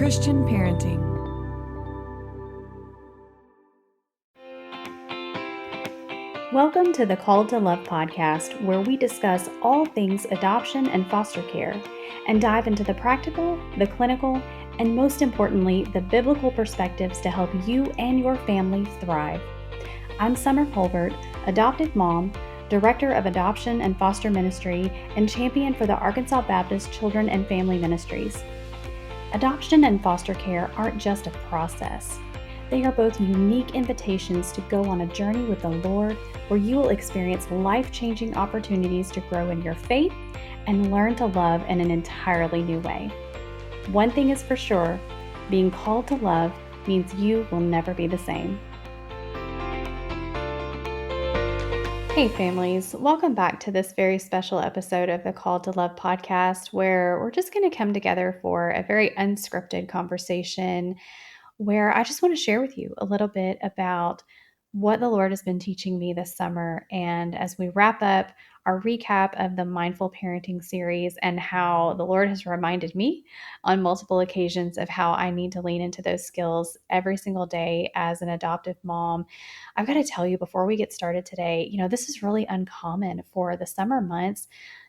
Christian parenting. Welcome to the Called to Love podcast, where we discuss all things adoption and foster care and dive into the practical, the clinical, and most importantly, the biblical perspectives to help you and your family thrive. I'm Summer Colbert, adopted mom, director of adoption and foster ministry, and champion for the Arkansas Baptist Children and Family Ministries. Adoption and foster care aren't just a process. They are both unique invitations to go on a journey with the Lord, where you will experience life-changing opportunities to grow in your faith and learn to love in an entirely new way. One thing is for sure, being called to love means you will never be the same. Hey families, welcome back to this very special episode of the Called to Love podcast, where we're just going to come together for a very unscripted conversation where I just want to share with you a little bit about what the Lord has been teaching me this summer. And as we wrap up our recap of the Mindful Parenting series and how the Lord has reminded me on multiple occasions of how I need to lean into those skills every single day as an adoptive mom, I've got to tell you before we get started today, this is really uncommon for the summer months.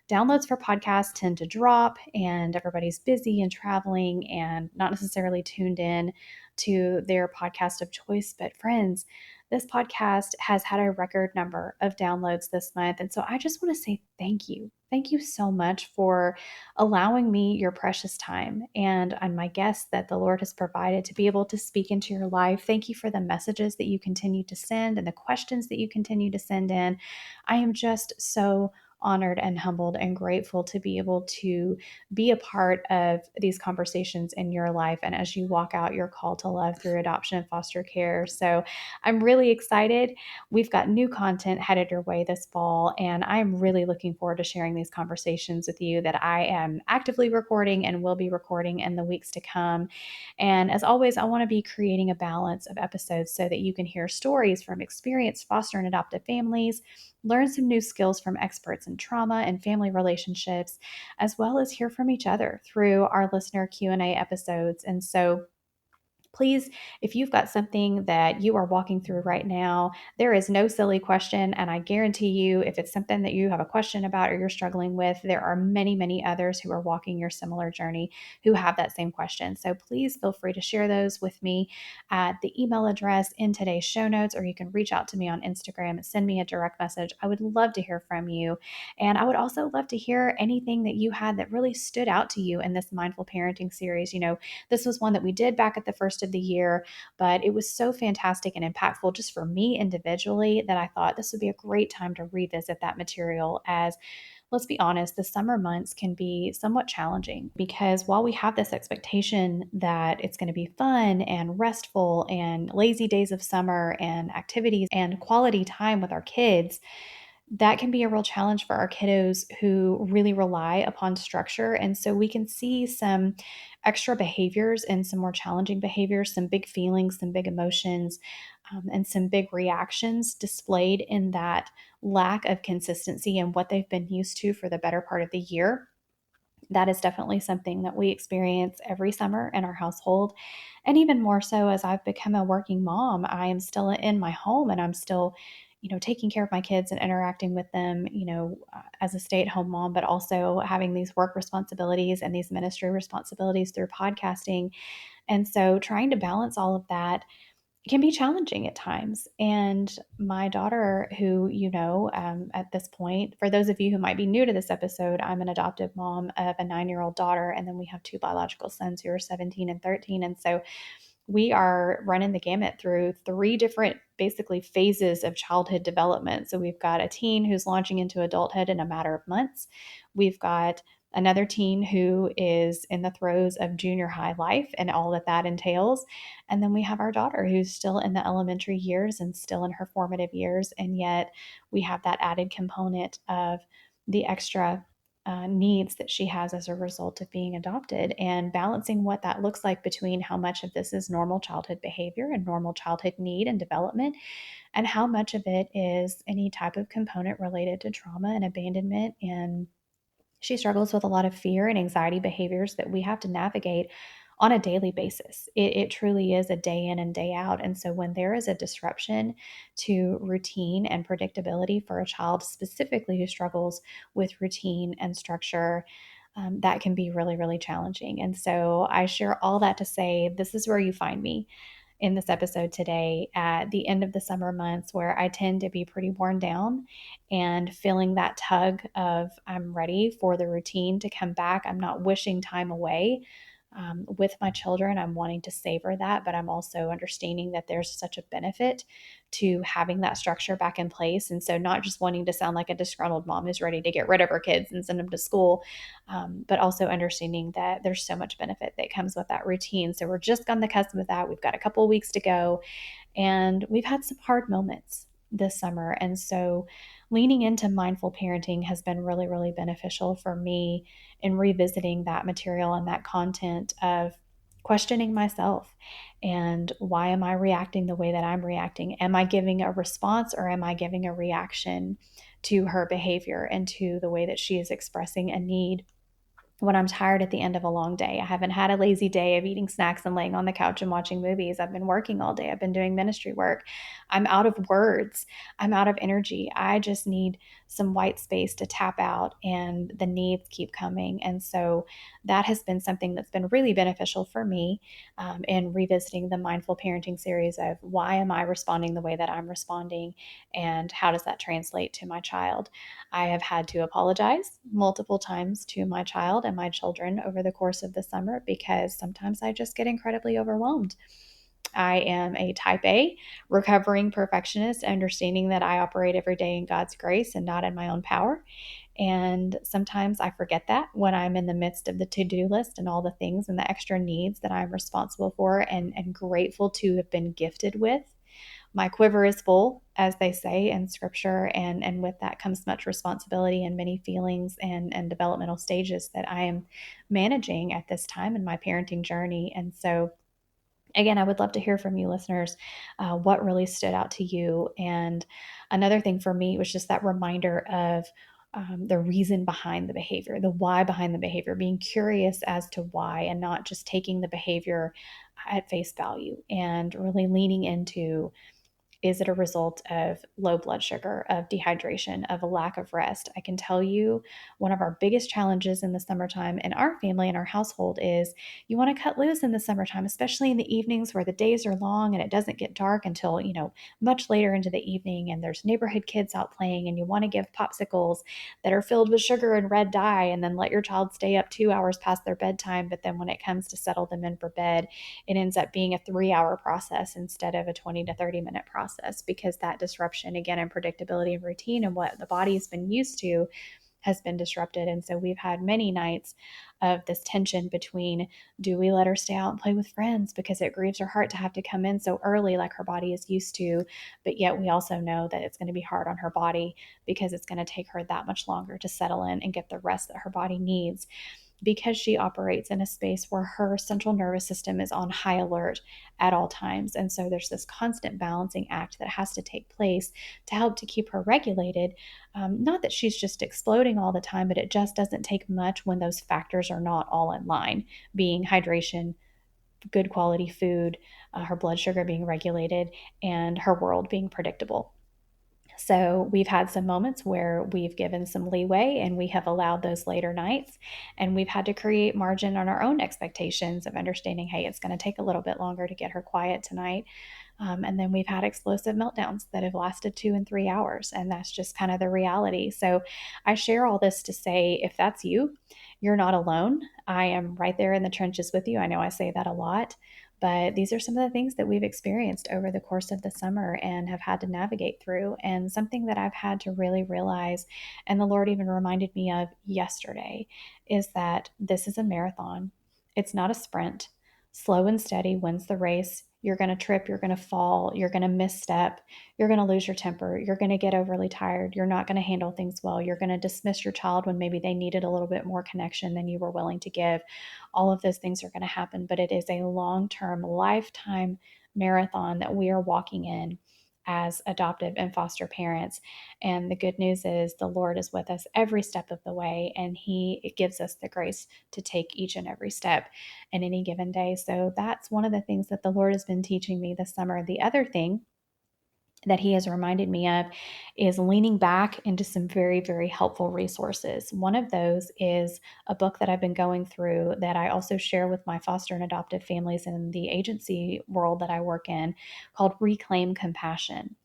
Downloads for podcasts tend to drop and everybody's busy and traveling and not necessarily tuned in to their podcast of choice. But friends, this podcast has had a record number of downloads this month. And so I just want to say thank you. Thank you so much for allowing me your precious time and my guests that the Lord has provided to be able to speak into your life. Thank you for the messages that you continue to send and the questions that you continue to send in. I am just so honored and humbled and grateful to be able to be a part of these conversations in your life and as you walk out your call to love through adoption and foster care. So I'm really excited. We've got new content headed your way this fall, and I'm really looking forward to sharing these conversations with you that I am actively recording and will be recording in the weeks to come. And as always, I want to be creating a balance of episodes so that you can hear stories from experienced foster and adoptive families, learn some new skills from experts in trauma and family relationships, as well as hear from each other through our listener Q&A episodes. And so please, if you've got something that you are walking through right now, there is no silly question. And I guarantee you, if it's something that you have a question about or you're struggling with, there are many, many others who are walking your similar journey who have that same question. So please feel free to share those with me at the email address in today's show notes, or you can reach out to me on Instagram and send me a direct message. I would love to hear from you. And I would also love to hear anything that you had that really stood out to you in this mindful parenting series. This was one that we did back at the first of the year, but it was so fantastic and impactful just for me individually that I thought this would be a great time to revisit that material. As let's be honest, the summer months can be somewhat challenging because while we have this expectation that it's going to be fun and restful and lazy days of summer and activities and quality time with our kids, that can be a real challenge for our kiddos who really rely upon structure. And so we can see some extra behaviors and some more challenging behaviors, some big feelings, some big emotions, and some big reactions displayed in that lack of consistency in what they've been used to for the better part of the year. That is definitely something that we experience every summer in our household. And even more so as I've become a working mom, I am still in my home and I'm still taking care of my kids and interacting with them, as a stay-at-home mom, but also having these work responsibilities and these ministry responsibilities through podcasting. And so trying to balance all of that can be challenging at times. And my daughter, who, at this point, for those of you who might be new to this episode, I'm an adoptive mom of a 9-year-old daughter. And then we have 2 biological sons who are 17 and 13. And so we are running the gamut through 3 different basically phases of childhood development. So we've got a teen who's launching into adulthood in a matter of months. We've got another teen who is in the throes of junior high life and all that that entails. And then we have our daughter who's still in the elementary years and still in her formative years. And yet we have that added component of the extra needs that she has as a result of being adopted, and balancing what that looks like between how much of this is normal childhood behavior and normal childhood need and development, and how much of it is any type of component related to trauma and abandonment. And she struggles with a lot of fear and anxiety behaviors that we have to navigate on a daily basis. It truly is a day in and day out. And so when there is a disruption to routine and predictability for a child, specifically who struggles with routine and structure, that can be really, really challenging. And so I share all that to say this is where you find me in this episode today at the end of the summer months, where I tend to be pretty worn down and feeling that tug of I'm ready for the routine to come back. I'm not wishing time away. With my children, I'm wanting to savor that, but I'm also understanding that there's such a benefit to having that structure back in place. And so, not just wanting to sound like a disgruntled mom who's ready to get rid of her kids and send them to school, but also understanding that there's so much benefit that comes with that routine. So, we're just on the cusp of that. We've got a couple of weeks to go, and we've had some hard moments this summer. And so, leaning into mindful parenting has been really, really beneficial for me in revisiting that material and that content of questioning myself and why am I reacting the way that I'm reacting? Am I giving a response or am I giving a reaction to her behavior and to the way that she is expressing a need when I'm tired at the end of a long day? I haven't had a lazy day of eating snacks and laying on the couch and watching movies. I've been working all day. I've been doing ministry work. I'm out of words. I'm out of energy. I just need some white space to tap out, and the needs keep coming. And so that has been something that's been really beneficial for me in revisiting the mindful parenting series of why am I responding the way that I'm responding, and how does that translate to my child? I have had to apologize multiple times to my child and my children over the course of the summer because sometimes I just get incredibly overwhelmed. I am a type A recovering perfectionist, understanding that I operate every day in God's grace and not in my own power. And sometimes I forget that when I'm in the midst of the to do list and all the things and the extra needs that I'm responsible for and grateful to have been gifted with. My quiver is full, as they say in scripture, and with that comes much responsibility and many feelings and developmental stages that I am managing at this time in my parenting journey. And so, again, I would love to hear from you listeners, what really stood out to you. And another thing for me was just that reminder of the reason behind the behavior, the why behind the behavior, being curious as to why and not just taking the behavior at face value, and really leaning into, is it a result of low blood sugar, of dehydration, of a lack of rest? I can tell you one of our biggest challenges in the summertime in our family and our household is you want to cut loose in the summertime, especially in the evenings where the days are long and it doesn't get dark until, much later into the evening, and there's neighborhood kids out playing, and you want to give popsicles that are filled with sugar and red dye and then let your child stay up 2 hours past their bedtime. But then when it comes to settle them in for bed, it ends up being a 3 hour process instead of a 20 to 30-minute process, because that disruption, again, in predictability and routine and what the body has been used to has been disrupted. And so we've had many nights of this tension between, do we let her stay out and play with friends because it grieves her heart to have to come in so early like her body is used to, but yet we also know that it's going to be hard on her body because it's going to take her that much longer to settle in and get the rest that her body needs, because she operates in a space where her central nervous system is on high alert at all times. And so there's this constant balancing act that has to take place to help to keep her regulated. Not that she's just exploding all the time, but it just doesn't take much when those factors are not all in line, being hydration, good quality food, her blood sugar being regulated, and her world being predictable. So we've had some moments where we've given some leeway and we have allowed those later nights, and we've had to create margin on our own expectations of understanding, hey, it's going to take a little bit longer to get her quiet tonight. And then we've had explosive meltdowns that have lasted 2 and 3 hours, and that's just kind of the reality. So I share all this to say, if that's you, you're not alone. I am right there in the trenches with you. I know I say that a lot, but these are some of the things that we've experienced over the course of the summer and have had to navigate through. And something that I've had to really realize, and the Lord even reminded me of yesterday, is that this is a marathon. It's not a sprint. Slow and steady wins the race. You're going to trip, you're going to fall, you're going to misstep, you're going to lose your temper, you're going to get overly tired, you're not going to handle things well, you're going to dismiss your child when maybe they needed a little bit more connection than you were willing to give. All of those things are going to happen, but it is a long-term, lifetime marathon that we are walking in. as adoptive and foster parents. And the good news is the Lord is with us every step of the way, and He gives us the grace to take each and every step in any given day. So that's one of the things that the Lord has been teaching me this summer. The other thing that he has reminded me of is leaning back into some very, very helpful resources. One of those is a book that I've been going through that I also share with my foster and adoptive families in the agency world that I work in, called Reclaim Compassion.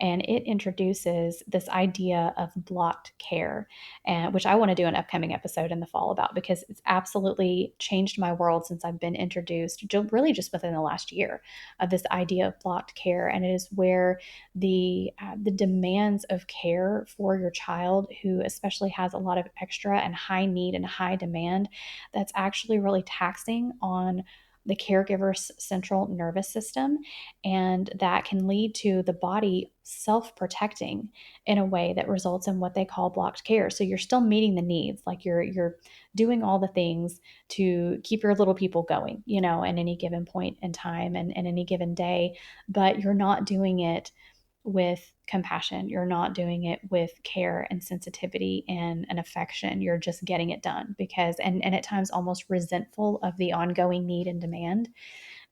And it introduces this idea of blocked care, and which I want to do an upcoming episode in the fall about, because it's absolutely changed my world since I've been introduced, really just within the last year, of this idea of blocked care. And it is where the demands of care for your child, who especially has a lot of extra and high need and high demand, that's actually really taxing on the caregiver's central nervous system, and that can lead to the body self-protecting in a way that results in what they call blocked care. So you're still meeting the needs, like you're doing all the things to keep your little people going, at any given point in time and any given day, but you're not doing it with compassion. You're not doing it with care and sensitivity and an affection. You're just getting it done because, and at times almost resentful of the ongoing need and demand.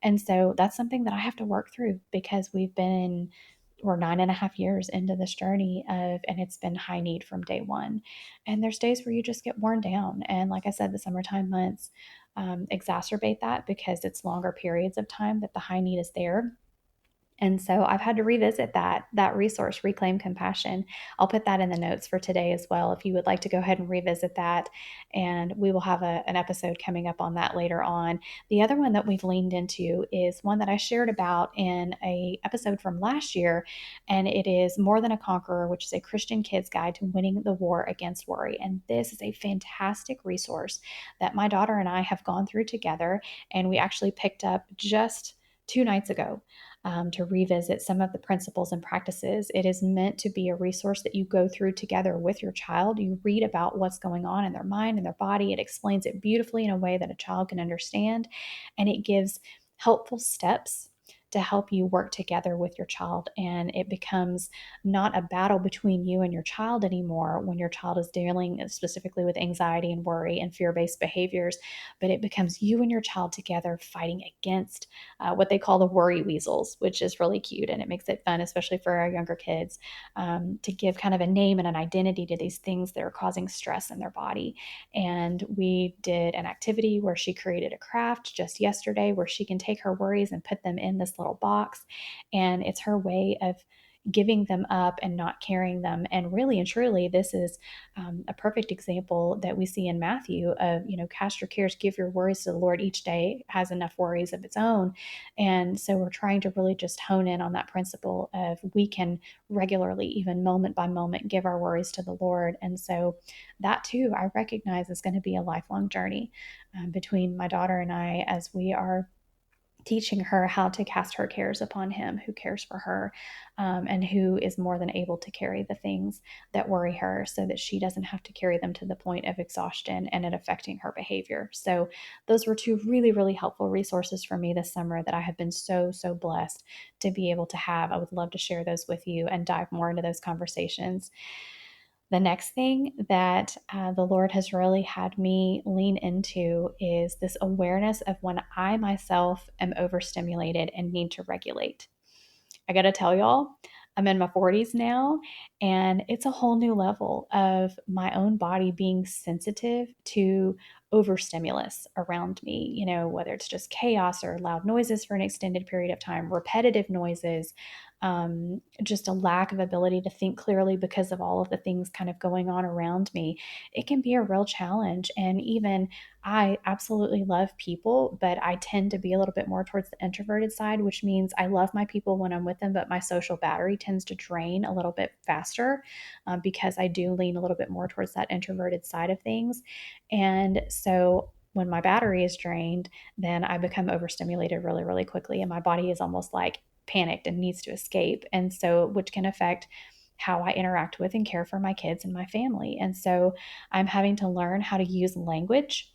And so that's something that I have to work through, because we're 9.5 years into this journey and it's been high need from day one. And there's days where you just get worn down. And like I said, the summertime months exacerbate that, because it's longer periods of time that the high need is there. And so I've had to revisit that resource, Reclaim Compassion. I'll put that in the notes for today as well, if you would like to go ahead and revisit that. And we will have an episode coming up on that later on. The other one that we've leaned into is one that I shared about in a episode from last year, and it is More Than a Conqueror, which is a Christian kid's guide to winning the war against worry. And this is a fantastic resource that my daughter and I have gone through together, and we actually picked up just 2 nights ago, to revisit some of the principles and practices. It is meant to be a resource that you go through together with your child. You read about what's going on in their mind and their body. It explains it beautifully in a way that a child can understand, and it gives helpful steps to help you work together with your child. And it becomes not a battle between you and your child anymore when your child is dealing specifically with anxiety and worry and fear-based behaviors, but it becomes you and your child together fighting against what they call the worry weasels, which is really cute. And it makes it fun, especially for our younger kids, to give kind of a name and an identity to these things that are causing stress in their body. And we did an activity where she created a craft just yesterday where she can take her worries and put them in this little box. And it's her way of giving them up and not carrying them. And really and truly, this is a perfect example that we see in Matthew of, cast your cares, give your worries to the Lord. Each day has enough worries of its own. And so we're trying to really just hone in on that principle of we can regularly, even moment by moment, give our worries to the Lord. And so that too, I recognize is going to be a lifelong journey between my daughter and I, as we are teaching her how to cast her cares upon Him who cares for her, and who is more than able to carry the things that worry her, so that she doesn't have to carry them to the point of exhaustion and it affecting her behavior. So those were two really, really helpful resources for me this summer that I have been so, so blessed to be able to have. I would love to share those with you and dive more into those conversations. The next thing that the Lord has really had me lean into is this awareness of when I myself am overstimulated and need to regulate. I got to tell y'all, I'm in my 40s now, and it's a whole new level of my own body being sensitive to overstimulus around me, whether it's just chaos or loud noises for an extended period of time, repetitive noises, just a lack of ability to think clearly because of all of the things kind of going on around me. It can be a real challenge. And even I absolutely love people, but I tend to be a little bit more towards the introverted side, which means I love my people when I'm with them, but my social battery tends to drain a little bit faster, because I do lean a little bit more towards that introverted side of things. And so when my battery is drained, then I become overstimulated really, really quickly. And my body is almost like panicked and needs to escape. And so, which can affect how I interact with and care for my kids and my family. And so I'm having to learn how to use language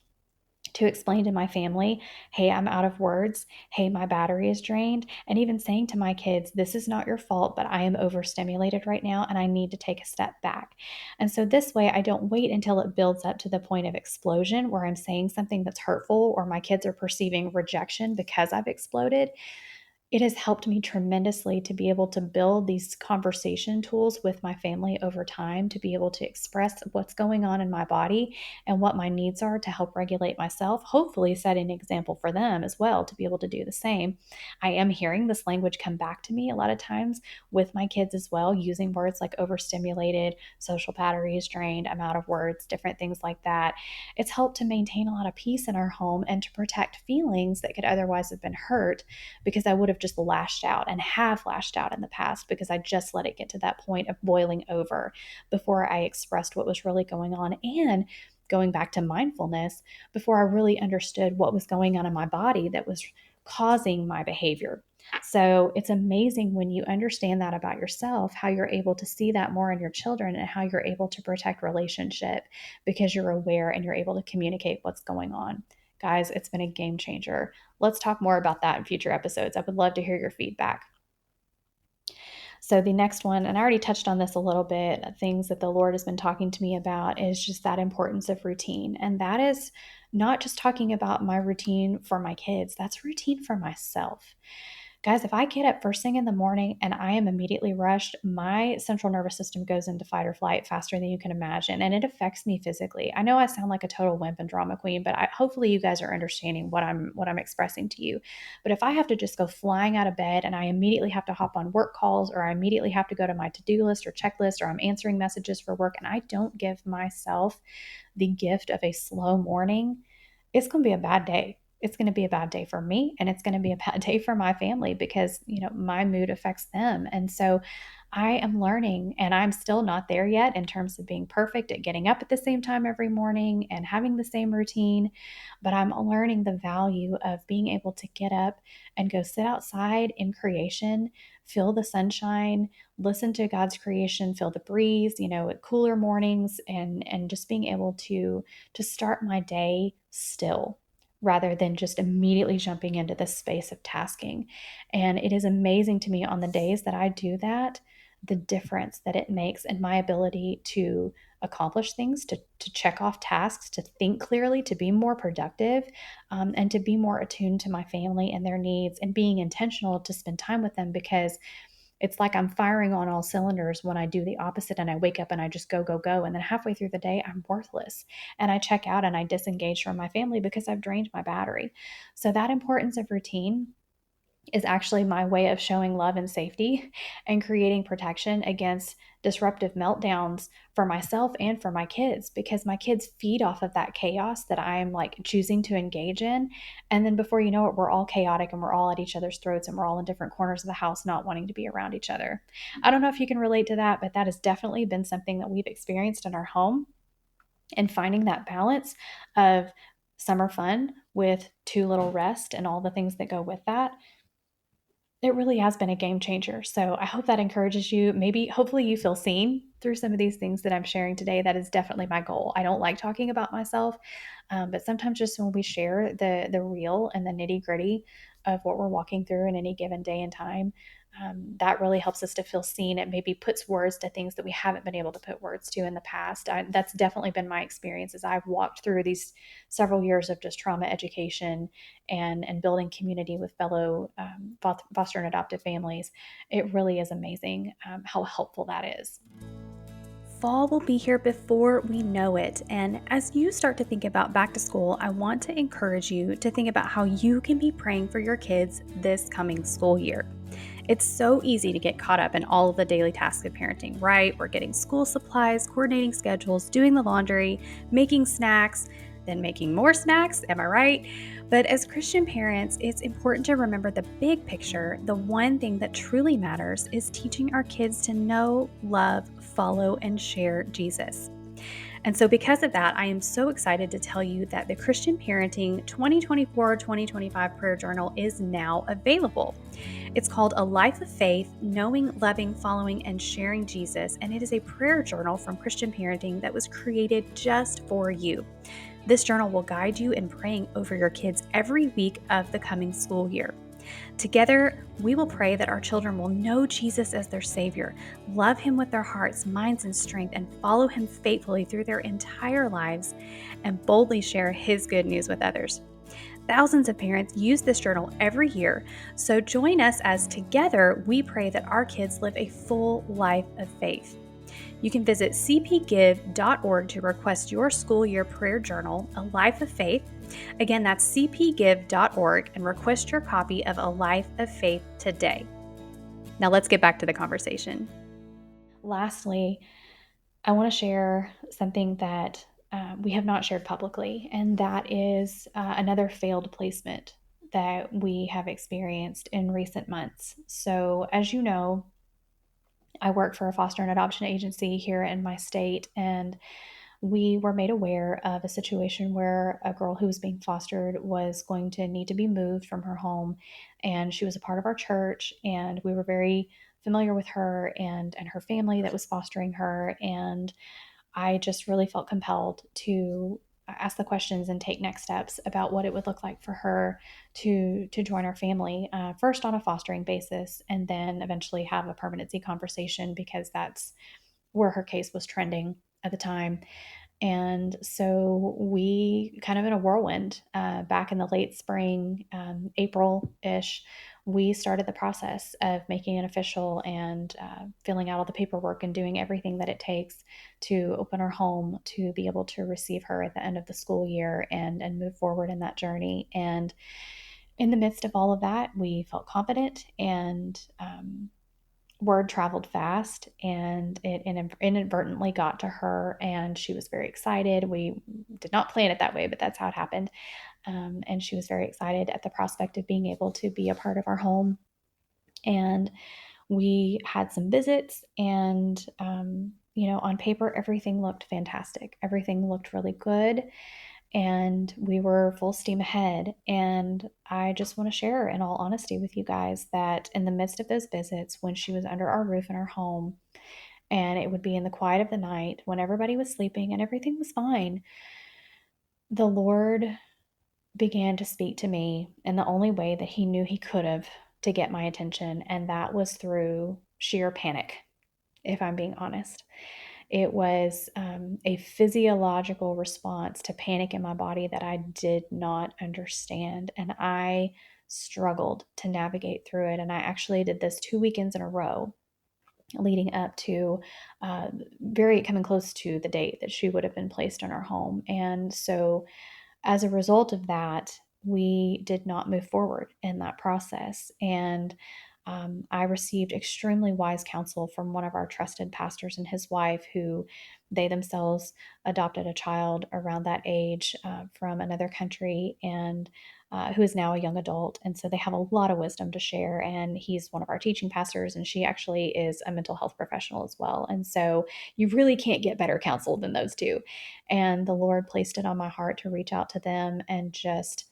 to explain to my family, hey, I'm out of words. Hey, my battery is drained. And even saying to my kids, this is not your fault, but I am overstimulated right now and I need to take a step back. And so this way, I don't wait until it builds up to the point of explosion where I'm saying something that's hurtful or my kids are perceiving rejection because I've exploded. It has helped me tremendously to be able to build these conversation tools with my family over time, to be able to express what's going on in my body and what my needs are to help regulate myself, hopefully setting an example for them as well to be able to do the same. I am hearing this language come back to me a lot of times with my kids as well, using words like overstimulated, social batteries drained, I'm out of words, different things like that. It's helped to maintain a lot of peace in our home and to protect feelings that could otherwise have been hurt because I would have just lashed out and have lashed out in the past because I just let it get to that point of boiling over before I expressed what was really going on. And going back to mindfulness, before I really understood what was going on in my body that was causing my behavior. So it's amazing when you understand that about yourself, how you're able to see that more in your children and how you're able to protect relationship because you're aware and you're able to communicate what's going on. Guys, it's been a game changer. Let's talk more about that in future episodes. I would love to hear your feedback. So, the next one, and I already touched on this a little bit, things that the Lord has been talking to me about is just that importance of routine. And that is not just talking about my routine for my kids, that's routine for myself. Guys, if I get up first thing in the morning and I am immediately rushed, my central nervous system goes into fight or flight faster than you can imagine, and it affects me physically. I know I sound like a total wimp and drama queen, but hopefully you guys are understanding what I'm expressing to you. But if I have to just go flying out of bed and I immediately have to hop on work calls or I immediately have to go to my to-do list or checklist or I'm answering messages for work and I don't give myself the gift of a slow morning, it's going to be a bad day. It's going to be a bad day for me and it's going to be a bad day for my family because, my mood affects them. And so I am learning and I'm still not there yet in terms of being perfect at getting up at the same time every morning and having the same routine, but I'm learning the value of being able to get up and go sit outside in creation, feel the sunshine, listen to God's creation, feel the breeze, at cooler mornings and just being able to start my day still rather than just immediately jumping into this space of tasking. And it is amazing to me on the days that I do that, the difference that it makes in my ability to accomplish things, to check off tasks, to think clearly, to be more productive, and to be more attuned to my family and their needs and being intentional to spend time with them because it's like I'm firing on all cylinders when I do the opposite and I wake up and I just go, go, go. And then halfway through the day, I'm worthless. And I check out and I disengage from my family because I've drained my battery. So, that importance of routine is actually my way of showing love and safety and creating protection against disruptive meltdowns for myself and for my kids because my kids feed off of that chaos that I'm like choosing to engage in. And then before you know it, we're all chaotic and we're all at each other's throats and we're all in different corners of the house not wanting to be around each other. I don't know if you can relate to that, but that has definitely been something that we've experienced in our home and finding that balance of summer fun with too little rest and all the things that go with that. It really has been a game changer. So I hope that encourages you. Maybe, hopefully, you feel seen through some of these things that I'm sharing today. That is definitely my goal. I don't like talking about myself, but sometimes just when we share the real and the nitty gritty of what we're walking through in any given day and time, that really helps us to feel seen. It maybe puts words to things that we haven't been able to put words to in the past. That's definitely been my experience as I've walked through these several years of just trauma education and building community with fellow foster and adoptive families. It really is amazing how helpful that is. Fall will be here before we know it. And as you start to think about back to school, I want to encourage you to think about how you can be praying for your kids this coming school year. It's so easy to get caught up in all of the daily tasks of parenting, right? We're getting school supplies, coordinating schedules, doing the laundry, making snacks, then making more snacks. Am I right? But as Christian parents, it's important to remember the big picture. The one thing that truly matters is teaching our kids to know, love, follow, and share Jesus. And so because of that, I am so excited to tell you that the Christian Parenting 2024-2025 Prayer Journal is now available. It's called A Life of Faith, Knowing, Loving, Following, and Sharing Jesus, and it is a prayer journal from Christian Parenting that was created just for you. This journal will guide you in praying over your kids every week of the coming school year. Together, we will pray that our children will know Jesus as their Savior, love Him with their hearts, minds, and strength, and follow Him faithfully through their entire lives, and boldly share His good news with others. Thousands of parents use this journal every year, so join us as together we pray that our kids live a full life of faith. You can visit cpgive.org to request your school year prayer journal, A Life of Faith. Again, that's cpgive.org, and request your copy of A Life of Faith today. Now let's get back to the conversation. Lastly, I want to share something that we have not shared publicly, and that is another failed placement that we have experienced in recent months. So, as you know, I work for a foster and adoption agency here in my state, and we were made aware of a situation where a girl who was being fostered was going to need to be moved from her home. And she was a part of our church, and we were very familiar with her and her family that was fostering her. And I just really felt compelled to ask the questions and take next steps about what it would look like for her to join our family, first on a fostering basis, and then eventually have a permanency conversation, because that's where her case was trending at the time. And so we kind of in a whirlwind, back in the late spring, April-ish, we started the process of making it official and filling out all the paperwork and doing everything that it takes to open our home to be able to receive her at the end of the school year and move forward in that journey. And in the midst of all of that, we felt confident, and word traveled fast, and it inadvertently got to her, and she was very excited. We did not plan it that way, but that's how it happened. And she was very excited at the prospect of being able to be a part of our home. And we had some visits, and on paper, everything looked fantastic. Everything looked really good, and we were full steam ahead. And I just want to share, in all honesty, with you guys, that in the midst of those visits, when she was under our roof in our home, and it would be in the quiet of the night when everybody was sleeping and everything was fine, the Lord began to speak to me in the only way that He knew He could have to get my attention, and that was through sheer panic, if I'm being honest. It was a physiological response to panic in my body that I did not understand. And I struggled to navigate through it. And I actually did this 2 weekends in a row leading up to very coming close to the date that she would have been placed in our home. And so as a result of that, we did not move forward in that process. And I received extremely wise counsel from one of our trusted pastors and his wife, who they themselves adopted a child around that age from another country, and who is now a young adult. And so they have a lot of wisdom to share. And he's one of our teaching pastors, and she actually is a mental health professional as well. And so you really can't get better counsel than those two. And the Lord placed it on my heart to reach out to them and just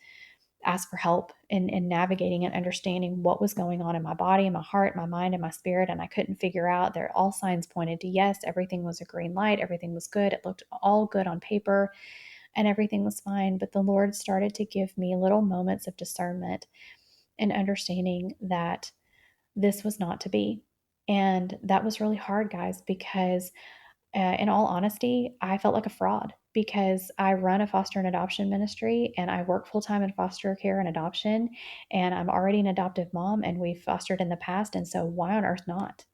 ask for help in navigating and understanding what was going on in my body and my heart, my mind and my spirit. And I couldn't figure out. There, all signs pointed to yes, everything was a green light, everything was good, it looked all good on paper, and everything was fine. But the Lord started to give me little moments of discernment and understanding that this was not to be. And that was really hard, guys, because in all honesty, I felt like a fraud, because I run a foster and adoption ministry, and I work full time in foster care and adoption, and I'm already an adoptive mom, and we've fostered in the past. And so why on earth not?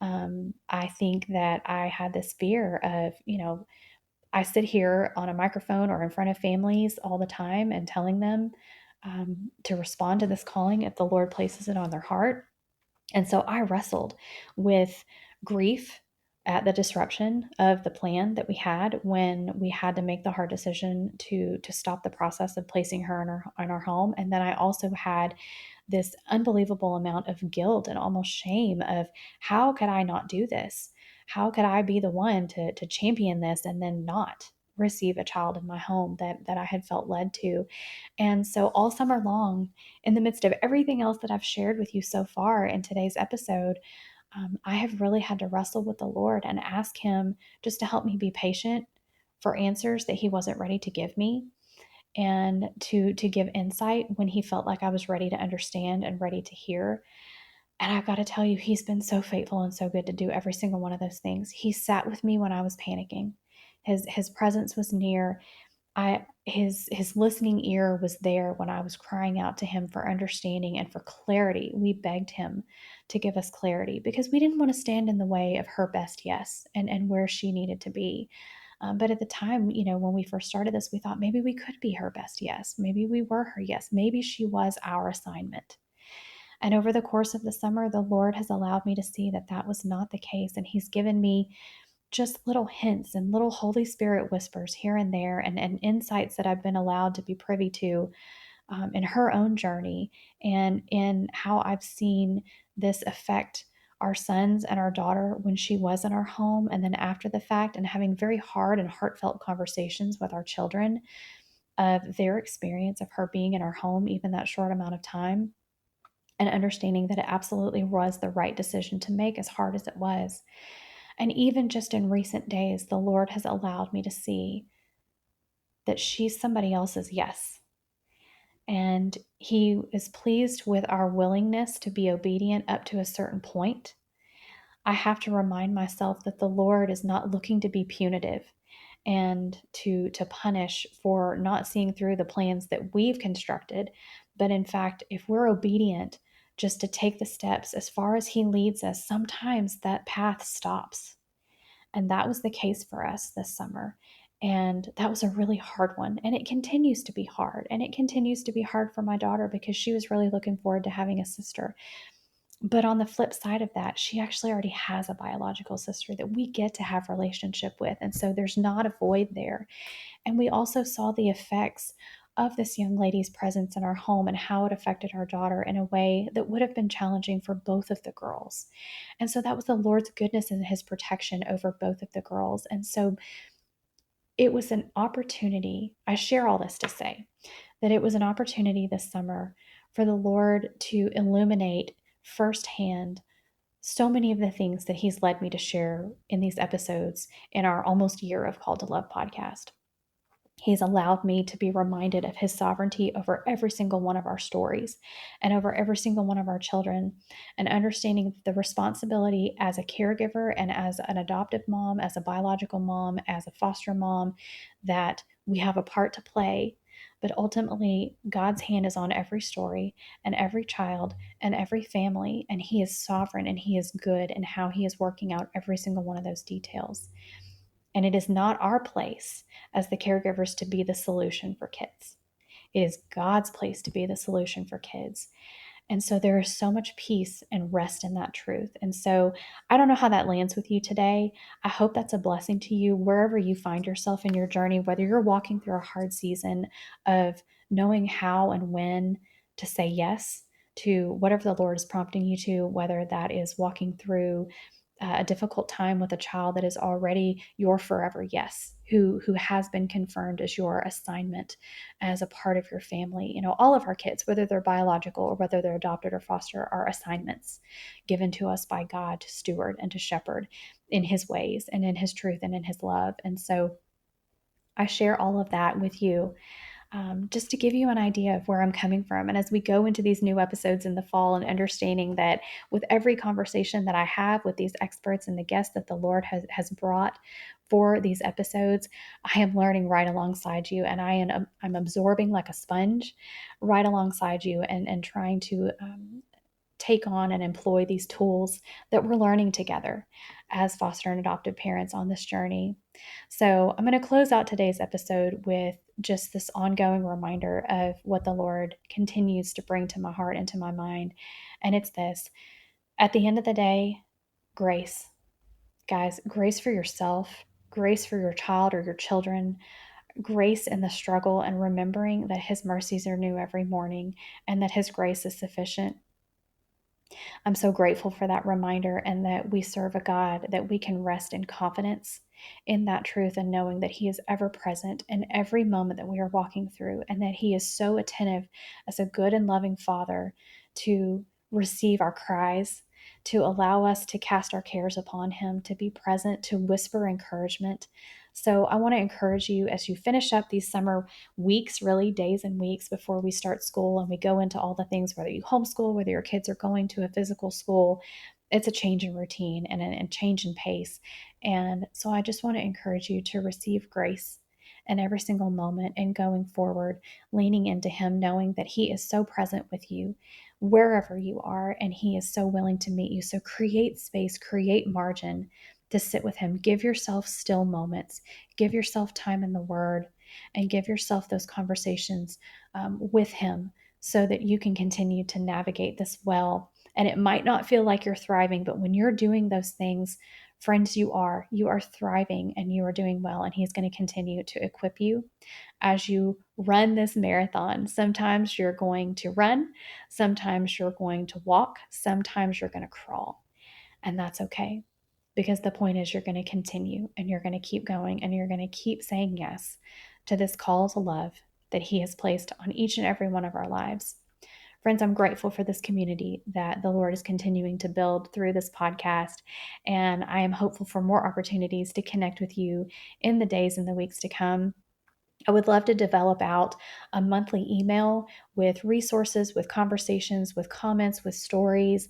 I think that I had this fear of, I sit here on a microphone or in front of families all the time and telling them to respond to this calling if the Lord places it on their heart. And so I wrestled with grief at the disruption of the plan that we had when we had to make the hard decision to stop the process of placing her in our home. And then I also had this unbelievable amount of guilt and almost shame of, how could I not do this? How could I be the one to champion this and then not receive a child in my home that I had felt led to? And so all summer long, in the midst of everything else that I've shared with you so far in today's episode, I have really had to wrestle with the Lord and ask Him just to help me be patient for answers that he wasn't ready to give me, and to give insight when he felt like I was ready to understand and ready to hear. And I've got to tell you, he's been so faithful and so good to do every single one of those things. He sat with me when I was panicking. His presence was near. His listening ear was there when I was crying out to him for understanding and for clarity. We begged him to give us clarity because we didn't want to stand in the way of her best yes and where she needed to be. But at the time, when we first started this, we thought maybe we could be her best yes. Maybe we were her yes. Maybe she was our assignment. And over the course of the summer, the Lord has allowed me to see that that was not the case. And He's given me just little hints and little Holy Spirit whispers here and there, and insights that I've been allowed to be privy to in her own journey, and in how I've seen this affect our sons and our daughter when she was in our home, and then after the fact, and having very hard and heartfelt conversations with our children of their experience of her being in our home, even that short amount of time, and understanding that it absolutely was the right decision to make, as hard as it was. And even just in recent days, the Lord has allowed me to see that she's somebody else's yes. And He is pleased with our willingness to be obedient up to a certain point. I have to remind myself that the Lord is not looking to be punitive and to punish for not seeing through the plans that we've constructed. But in fact, if we're obedient just to take the steps as far as He leads us, sometimes that path stops. And that was the case for us this summer. And that was a really hard one. And it continues to be hard. And it continues to be hard for my daughter because she was really looking forward to having a sister. But on the flip side of that, she actually already has a biological sister that we get to have relationship with. And so there's not a void there. And we also saw the effects of this young lady's presence in our home and how it affected our daughter in a way that would have been challenging for both of the girls. And so that was the Lord's goodness and His protection over both of the girls. And so it was an opportunity. I share all this to say that it was an opportunity this summer for the Lord to illuminate firsthand so many of the things that He's led me to share in these episodes in our almost year of Called to Love podcast. He's allowed me to be reminded of His sovereignty over every single one of our stories and over every single one of our children, and understanding the responsibility as a caregiver and as an adoptive mom, as a biological mom, as a foster mom, that we have a part to play. But ultimately, God's hand is on every story and every child and every family, and He is sovereign and He is good in how He is working out every single one of those details. And it is not our place as the caregivers to be the solution for kids. It is God's place to be the solution for kids. And so there is so much peace and rest in that truth. And so I don't know how that lands with you today. I hope that's a blessing to you wherever you find yourself in your journey, whether you're walking through a hard season of knowing how and when to say yes to whatever the Lord is prompting you to, whether that is walking through a difficult time with a child that is already your forever yes, who has been confirmed as your assignment as a part of your family. All of our kids, whether they're biological or whether they're adopted or foster, are assignments given to us by God to steward and to shepherd in His ways and in His truth and in His love. And so I share all of that with you, just to give you an idea of where I'm coming from. And as we go into these new episodes in the fall, and understanding that with every conversation that I have with these experts and the guests that the Lord has brought for these episodes, I am learning right alongside you, and I'm absorbing like a sponge right alongside you, and trying to take on and employ these tools that we're learning together as foster and adoptive parents on this journey. So I'm going to close out today's episode with just this ongoing reminder of what the Lord continues to bring to my heart and to my mind. And it's this: at the end of the day, grace. Guys, grace for yourself, grace for your child or your children, grace in the struggle, and remembering that His mercies are new every morning and that His grace is sufficient. I'm so grateful for that reminder, and that we serve a God that we can rest in confidence in that truth, and knowing that He is ever present in every moment that we are walking through, and that He is so attentive as a good and loving Father to receive our cries, to allow us to cast our cares upon Him, to be present, to whisper encouragement. So I want to encourage you as you finish up these summer weeks, really days and weeks before we start school and we go into all the things, whether you homeschool, whether your kids are going to a physical school, it's a change in routine and a change in pace. And so I just want to encourage you to receive grace in every single moment and going forward, leaning into Him, knowing that He is so present with you wherever you are and He is so willing to meet you. So create space, create margin to sit with Him. Give yourself still moments, give yourself time in the Word, and give yourself those conversations with Him so that you can continue to navigate this well. And it might not feel like you're thriving, but when you're doing those things, friends, you are thriving and you are doing well, and He's going to continue to equip you as you run this marathon. Sometimes you're going to run, sometimes you're going to walk, sometimes you're going to crawl, and that's okay, because the point is you're going to continue and you're going to keep going and you're going to keep saying yes to this call to love that He has placed on each and every one of our lives. Friends, I'm grateful for this community that the Lord is continuing to build through this podcast. And I am hopeful for more opportunities to connect with you in the days and the weeks to come. I would love to develop out a monthly email with resources, with conversations, with comments, with stories,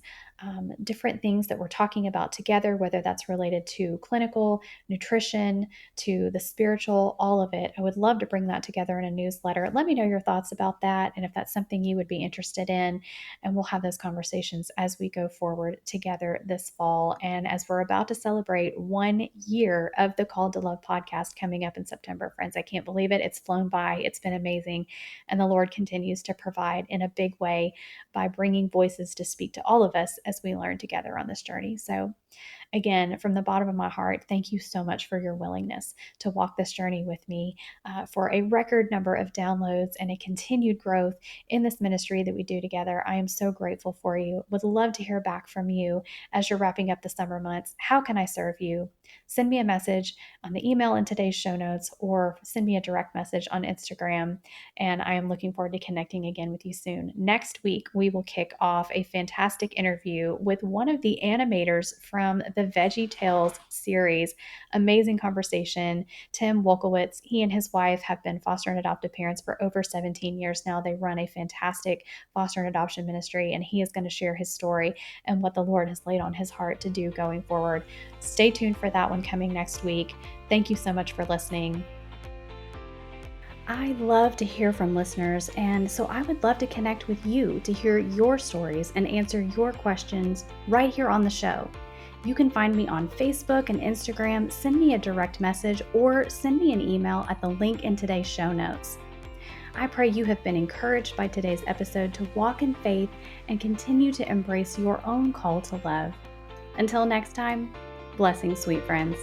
different things that we're talking about together, whether that's related to clinical, nutrition, to the spiritual, all of it. I would love to bring that together in a newsletter. Let me know your thoughts about that and if that's something you would be interested in. And we'll have those conversations as we go forward together this fall. And as we're about to celebrate 1 year of the Called to Love podcast coming up in September, friends, I can't believe it. It's flown by. It's been amazing. And the Lord continues to provide in a big way by bringing voices to speak to all of us as we learn together on this journey. So again, from the bottom of my heart, thank you so much for your willingness to walk this journey with me, for a record number of downloads and a continued growth in this ministry that we do together. I am so grateful for you. Would love to hear back from you as you're wrapping up the summer months. How can I serve you? Send me a message on the email in today's show notes or send me a direct message on Instagram. And I am looking forward to connecting again with you soon. Next week, we will kick off a fantastic interview with one of the animators from the Veggie Tales series. Amazing conversation. Tim Wolkowitz, he and his wife have been foster and adoptive parents for over 17 years now. They run a fantastic foster and adoption ministry, and he is going to share his story and what the Lord has laid on his heart to do going forward. Stay tuned for that one coming next week. Thank you so much for listening. I love to hear from listeners, and so I would love to connect with you to hear your stories and answer your questions right here on the show. You can find me on Facebook and Instagram, send me a direct message, or send me an email at the link in today's show notes. I pray you have been encouraged by today's episode to walk in faith and continue to embrace your own call to love. Until next time, blessings, sweet friends.